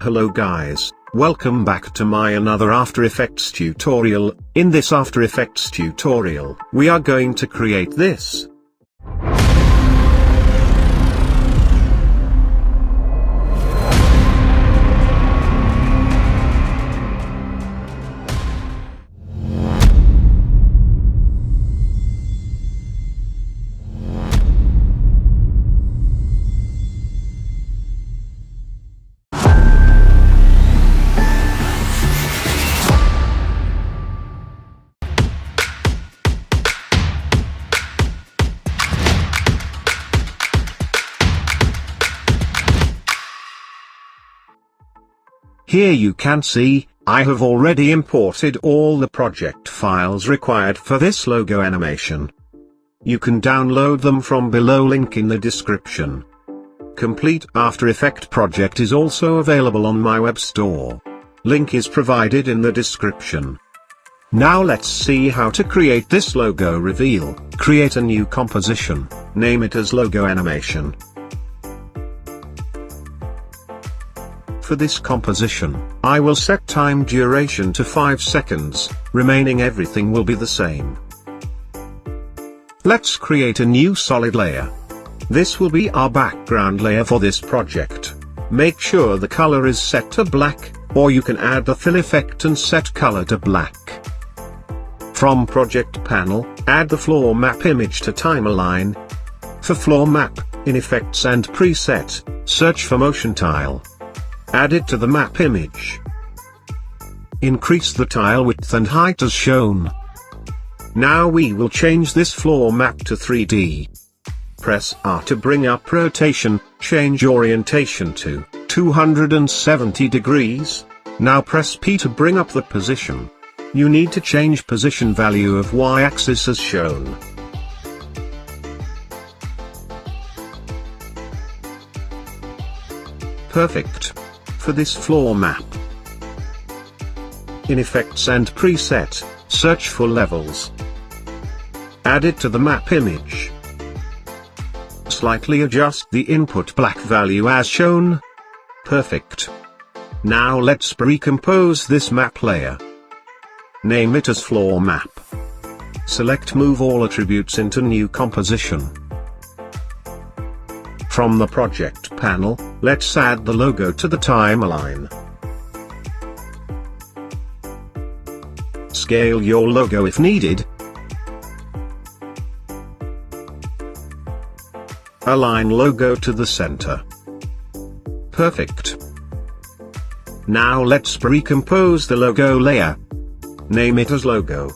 Hello guys, welcome back to my another After Effects tutorial. In this After Effects tutorial, we are going to create this. Here you can see, I have already imported all the project files required for this logo animation. You can download them from below, link in the description. Complete After Effects project is also available on my web store. Link is provided in the description. Now let's see how to create this logo reveal. Create a new composition, name it as logo animation. For this composition, I will set time duration to 5 seconds, remaining everything will be the same. Let's create a new solid layer. This will be our background layer for this project. Make sure the color is set to black, or you can add the fill effect and set color to black. From project panel, add the floor map image to timeline. For floor map, in effects and preset, search for motion tile. Add it to the map image. Increase the tile width and height as shown. Now we will change this floor map to 3D. Press R to bring up rotation, change orientation to 270 degrees. Now press P to bring up the position. You need to change position value of Y-axis as shown. Perfect. For this floor map, in effects and preset, search for levels. Add it to the map image. Slightly adjust the input black value as shown. Perfect. Now let's recompose this map layer. Name it as floor map. Select move all attributes into new composition. From the project panel, let's add the logo to the timeline. Scale your logo if needed. Align logo to the center. Perfect. Now let's recompose the logo layer. Name it as logo.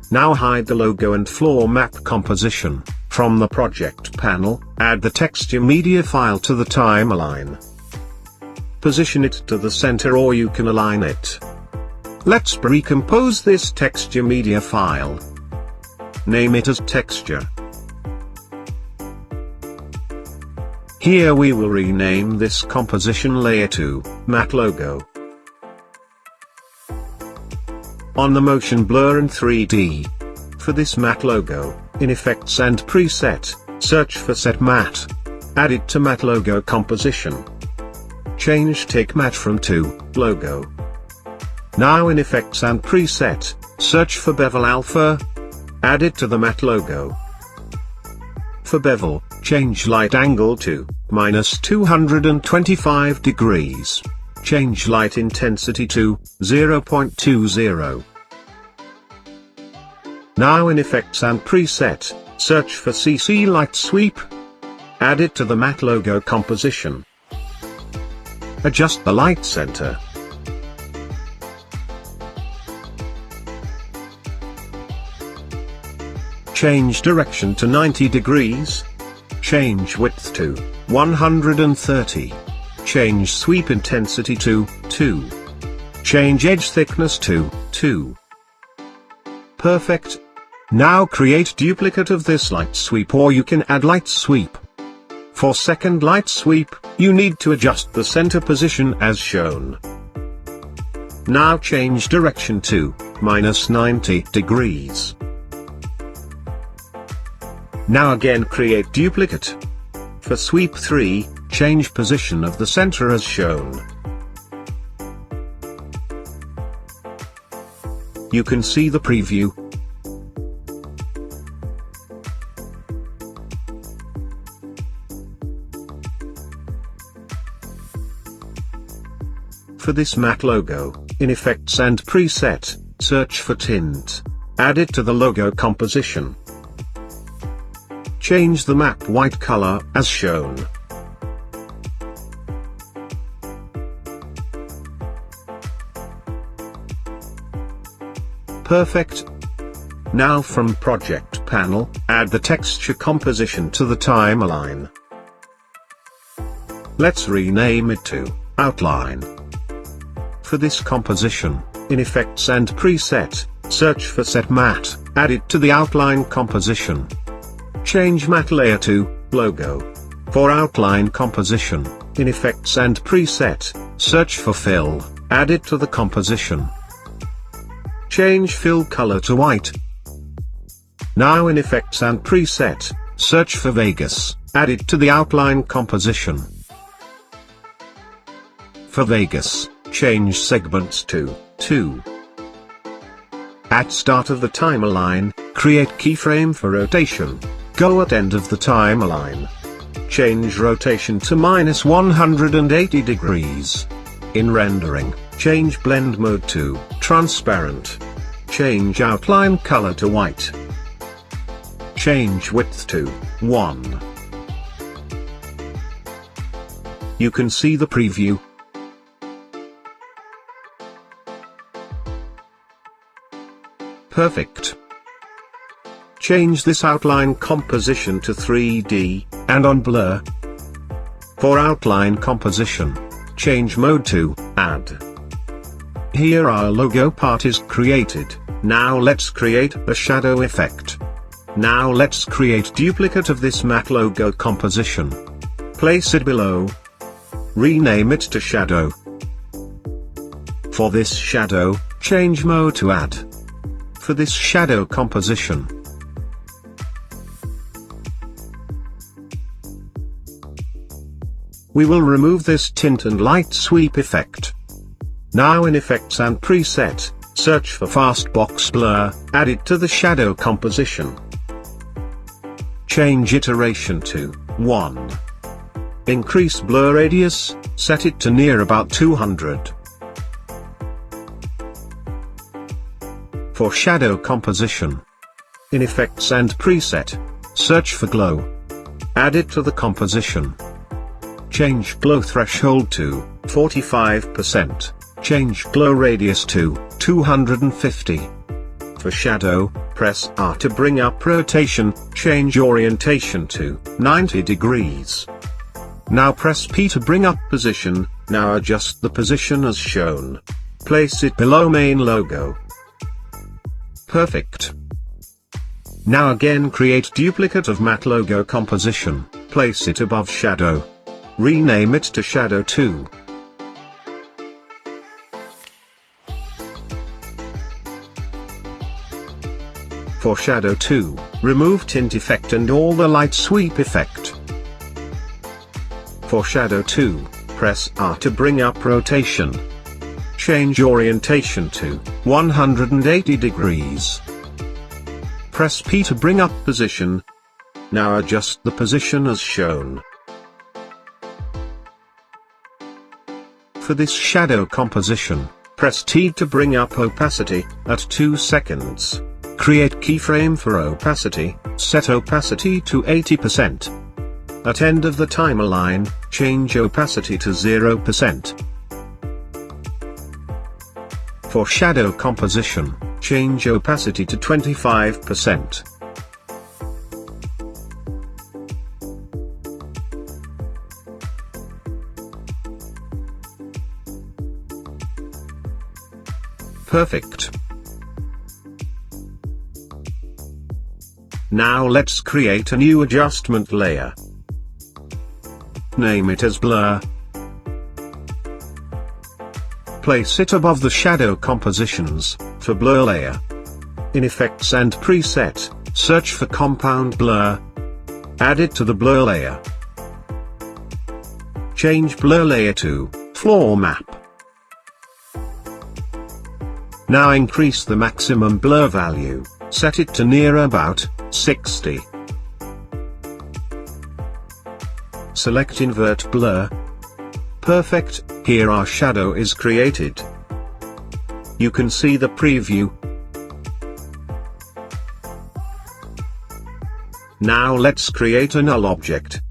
Now hide the logo and floor map composition. From the project panel, add the texture media file to the timeline. Position it to the center or you can align it. Let's recompose this texture media file. Name it as texture. Here we will rename this composition layer to matte logo. On the motion blur and 3D. For this matte logo, in effects and preset, search for set matte. Add it to matte logo composition. Change tick matte from to logo. Now in effects and preset, search for bevel alpha. Add it to the matte logo. For bevel, change light angle to -225 degrees. Change light intensity to 0.20. Now in effects and preset, search for CC light sweep. Add it to the matte logo composition. Adjust the light center. Change direction to 90 degrees. Change width to 130. Change sweep intensity to 2. Change edge thickness to 2. Perfect. Now create duplicate of this light sweep, or you can add light sweep. For second light sweep, you need to adjust the center position as shown. Now change direction to -90 degrees. Now again create duplicate. For sweep 3, change position of the center as shown. You can see the preview. For this matte logo, in Effects and Preset, search for Tint. Add it to the logo composition. Change the matte white color as shown. Perfect. Now from Project Panel, add the texture composition to the timeline. Let's rename it to Outline. For this composition, in Effects and Preset, search for Set Matte, add it to the outline composition. Change Matte Layer to Logo. For outline composition, in Effects and Preset, search for Fill, add it to the composition. Change Fill Color to White. Now in Effects and Preset, search for Vegas, add it to the outline composition. For Vegas, change segments to 2. At start of the timeline, create keyframe for rotation. Go at end of the timeline. Change rotation to -180 degrees. In rendering, change blend mode to transparent. Change outline color to white. Change width to 1. You can see the preview. Perfect. Change this outline composition to 3D, and on blur. For outline composition, change mode to Add. Here our logo part is created. Now let's create a shadow effect. Now let's create duplicate of this matte logo composition. Place it below. Rename it to Shadow. For this shadow, change mode to Add. For this shadow composition, we will remove this tint and light sweep effect. Now in Effects and Preset, search for Fast Box Blur, add it to the shadow composition. Change iteration to 1. Increase blur radius, set it to near about 200. For shadow composition, in Effects and Preset, search for Glow. Add it to the composition. Change glow threshold to 45%. Change glow radius to 250. For shadow, press R to bring up rotation, change orientation to 90 degrees. Now press P to bring up position, now adjust the position as shown. Place it below main logo. Perfect. Now again create duplicate of matte logo composition, place it above shadow. Rename it to Shadow 2. For Shadow 2, remove tint effect and all the light sweep effect. For Shadow 2, press R to bring up rotation. Change orientation to 180 degrees. Press P to bring up position. Now adjust the position as shown. For this shadow composition, press T to bring up opacity, at 2 seconds. Create keyframe for opacity, set opacity to 80%. At end of the timeline, change opacity to 0%. For shadow composition, change opacity to 25%. Perfect. Now let's create a new adjustment layer. Name it as Blur. Place it above the shadow compositions, for Blur layer. In Effects and Preset, search for Compound Blur. Add it to the Blur layer. change blur layer to floor map. Now increase the maximum blur value, set it to near about 60. Select invert blur. Perfect, here our shadow is created. You can see the preview. Now let's create a null object.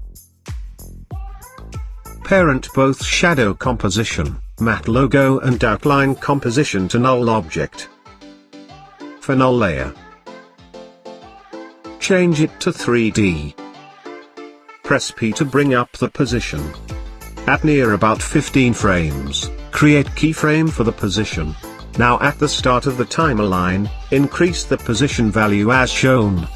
Parent both shadow composition, matte logo and outline composition to null object. For null layer, change it to 3D. Press P to bring up the position. At near about 15 frames, create keyframe for the position. Now at the start of the timeline, increase the position value as shown.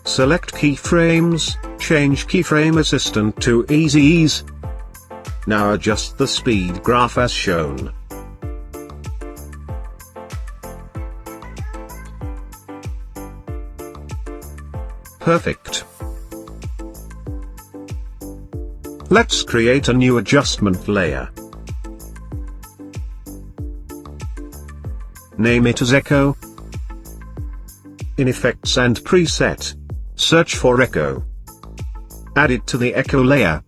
Select keyframes, change keyframe assistant to easy ease. Now adjust the speed graph as shown. Perfect. Let's create a new adjustment layer. Name it as Echo. In Effects and Preset, search for Echo. Add it to the Echo layer.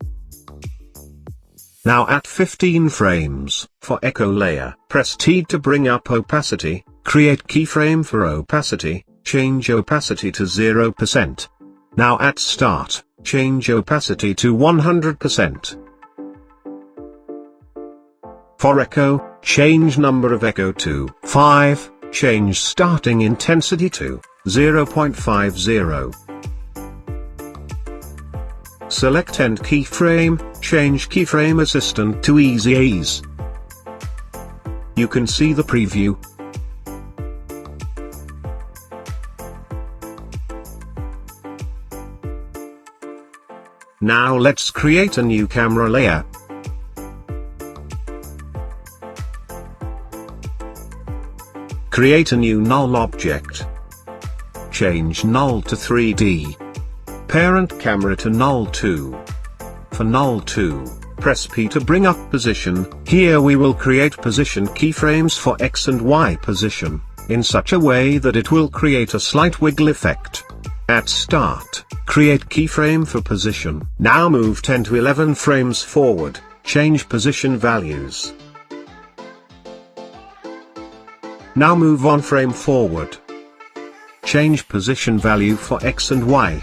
Now at 15 frames, for Echo layer, press T to bring up opacity, create keyframe for opacity, change opacity to 0%. Now at start, change opacity to 100%. For Echo, change number of Echo to 5, change starting intensity to 0.50. Select End Keyframe, change Keyframe Assistant to Easy Ease. You can see the preview. Now let's create a new camera layer. Create a new null object. Change null to 3D. Parent camera to null 2. For null 2, press P to bring up position. Here we will create position keyframes for X and Y position, in such a way that it will create a slight wiggle effect. At start, create keyframe for position. Now move 10 to 11 frames forward, change position values. Now move 1 frame forward. Change position value for X and Y.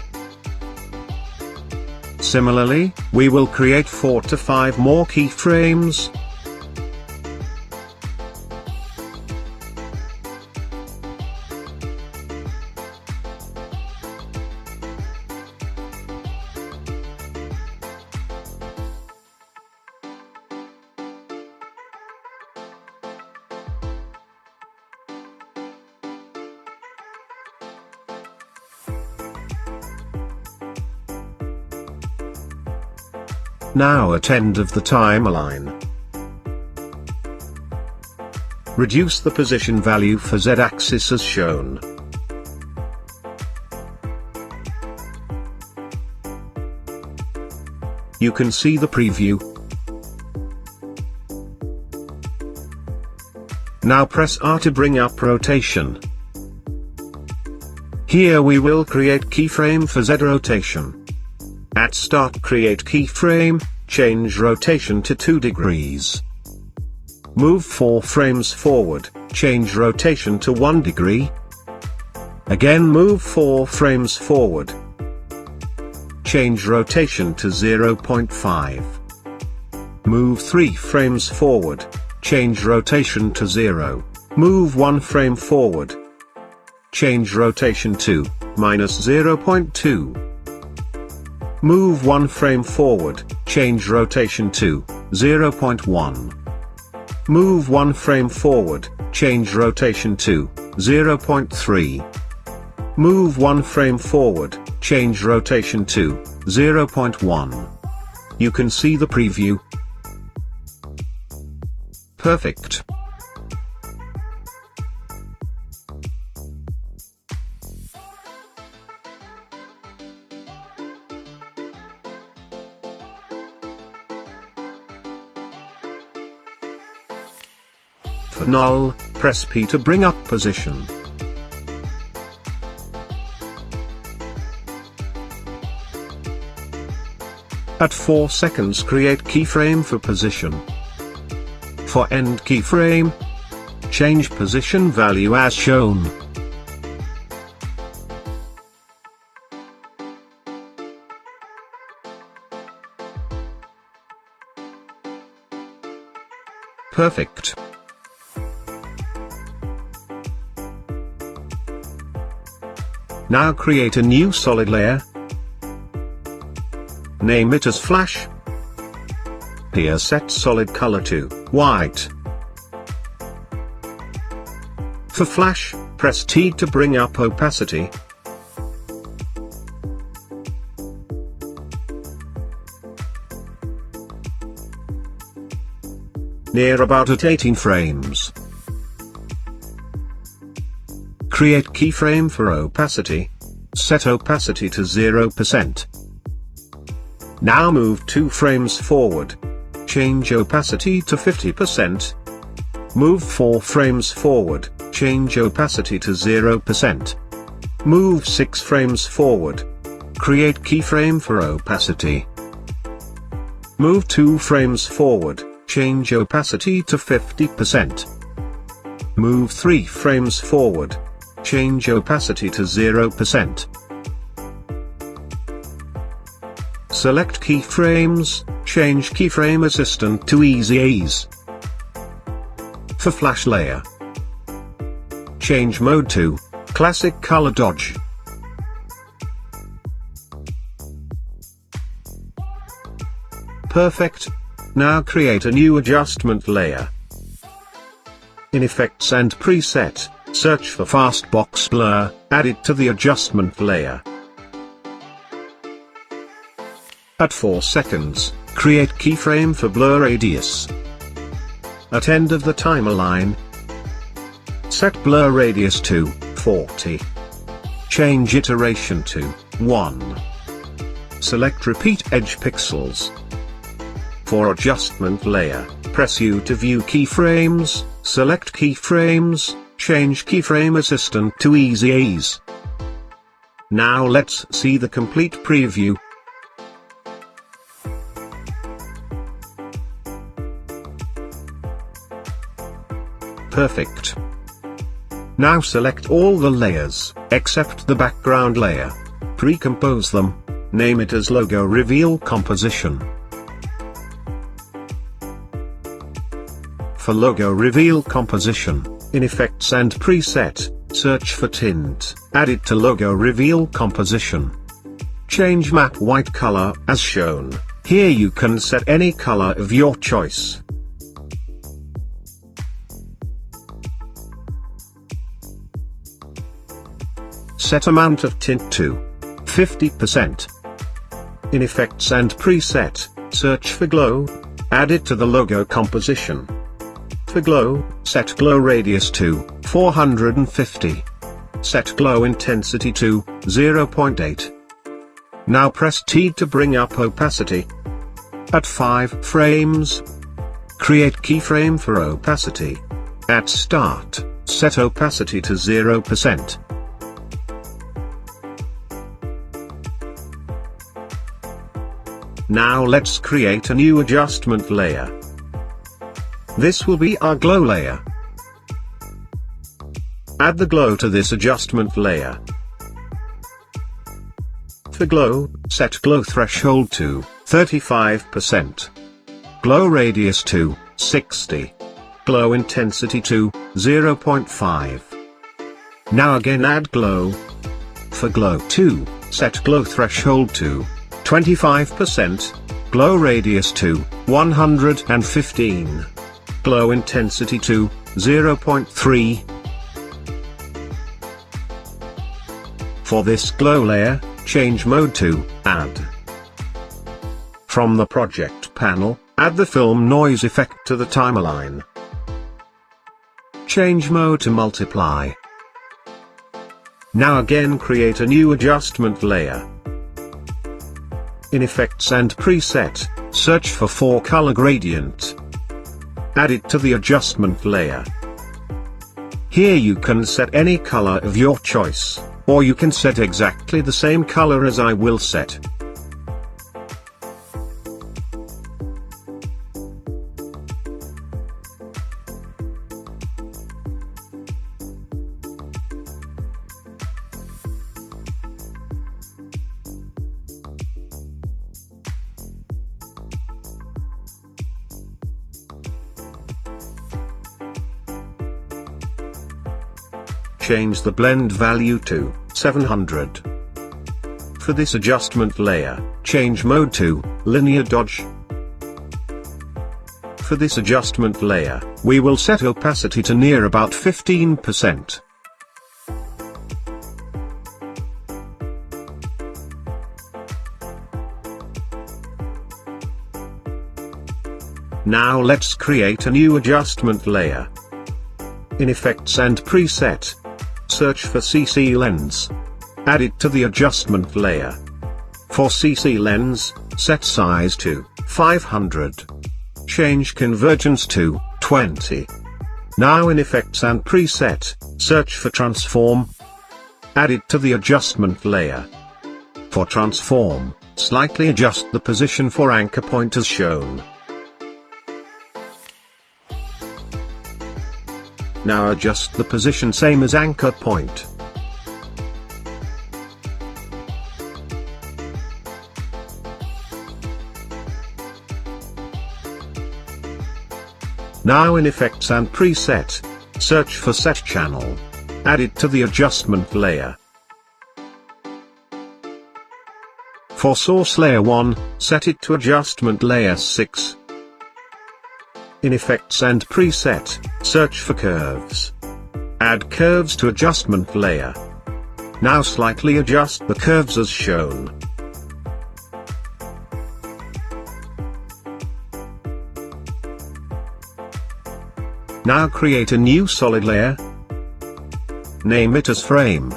Similarly, we will create 4 to 5 more keyframes. Now at end of the timeline, reduce the position value for Z-axis as shown. You can see the preview. Now press R to bring up rotation. Here we will create keyframe for Z rotation. At start create keyframe, change rotation to 2 degrees. Move 4 frames forward, change rotation to 1 degree. Again move 4 frames forward. Change rotation to 0.5. Move 3 frames forward, change rotation to 0. Move 1 frame forward. Change rotation to -0.2. Move 1 frame forward, change rotation to 0.1. Move 1 frame forward, change rotation to 0.3. Move one frame forward, change rotation to 0.1. You can see the preview. Perfect. For null, press P to bring up position. At 4 seconds create keyframe for position. For end keyframe, change position value as shown. Perfect. Now create a new solid layer. Name it as Flash. Here set solid color to white. For Flash, press T to bring up opacity. Near about at 18 frames. Create keyframe for opacity. Set opacity to 0%. Now move 2 frames forward. Change opacity to 50%. Move 4 frames forward. Change opacity to 0%. Move 6 frames forward. Create keyframe for opacity. Move 2 frames forward. Change opacity to 50%. Move 3 frames forward. Change opacity to 0%. Select keyframes, change keyframe assistant to easy ease. For Flash layer, change mode to classic color dodge. Perfect. Now create a new adjustment layer. In Effects and Preset, search for Fastbox Blur, add it to the adjustment layer. At 4 seconds, create keyframe for blur radius. At end of the timer line, set blur radius to 40. Change iteration to 1. Select repeat edge pixels. For adjustment layer, press U to view keyframes, select keyframes, change keyframe assistant to easy ease. Now let's see the complete preview. Perfect. Now select all the layers, except the background layer. Pre-compose them, name it as Logo Reveal Composition. For Logo Reveal Composition, in Effects and Preset, search for Tint, add it to Logo Reveal Composition. Change Matte White color as shown. Here you can set any color of your choice. Set amount of tint to 50%. In Effects and Preset, search for Glow, add it to the logo composition. For Glow, set glow radius to 450. Set glow intensity to 0.8. Now press T to bring up opacity. At 5 frames, create keyframe for opacity. At start, set opacity to 0%. Now let's create a new adjustment layer. This will be our glow layer. Add the glow to this adjustment layer. For glow, set glow threshold to 35%. Glow radius to 60. Glow intensity to 0.5. Now again add glow. For glow 2, set glow threshold to 25%. Glow radius to 115. Glow intensity to 0.3. For this glow layer, change mode to Add. From the project panel, add the film noise effect to the timeline. Change mode to Multiply. Now again create a new adjustment layer. In Effects and Preset, search for 4-color gradient. Add it to the adjustment layer. Here you can set any color of your choice, or you can set exactly the same color as I will set. Change the blend value to 700. For this adjustment layer, change mode to Linear Dodge. For this adjustment layer, we will set opacity to near about 15%. Now let's create a new adjustment layer. In Effects and Preset, search for CC Lens. Add it to the adjustment layer. For CC Lens, set size to 500. Change convergence to 20. Now in Effects and Preset, search for Transform. Add it to the adjustment layer. For Transform, slightly adjust the position for anchor point as shown. Now adjust the position same as anchor point. Now in Effects and Preset, search for Set Channel. Add it to the adjustment layer. For Source Layer 1, set it to Adjustment Layer 6. In Effects and Preset, search for Curves. Add curves to adjustment layer. Now slightly adjust the curves as shown. Now create a new solid layer. Name it as Frame.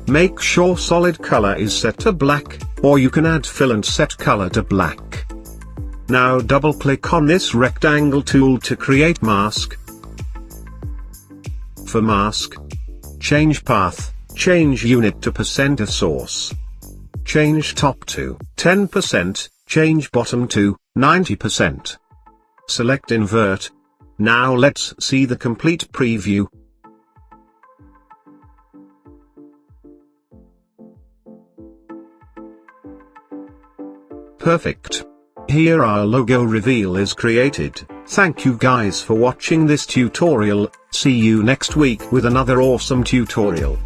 Make sure solid color is set to black, or you can add fill and set color to black. Now double-click on this rectangle tool to create mask. For mask, change path, change unit to % of source. Change top to 10%, change bottom to 90%. Select invert. Now let's see the complete preview. Perfect. Here our logo reveal is created. Thank you guys for watching this tutorial. See you next week with another awesome tutorial.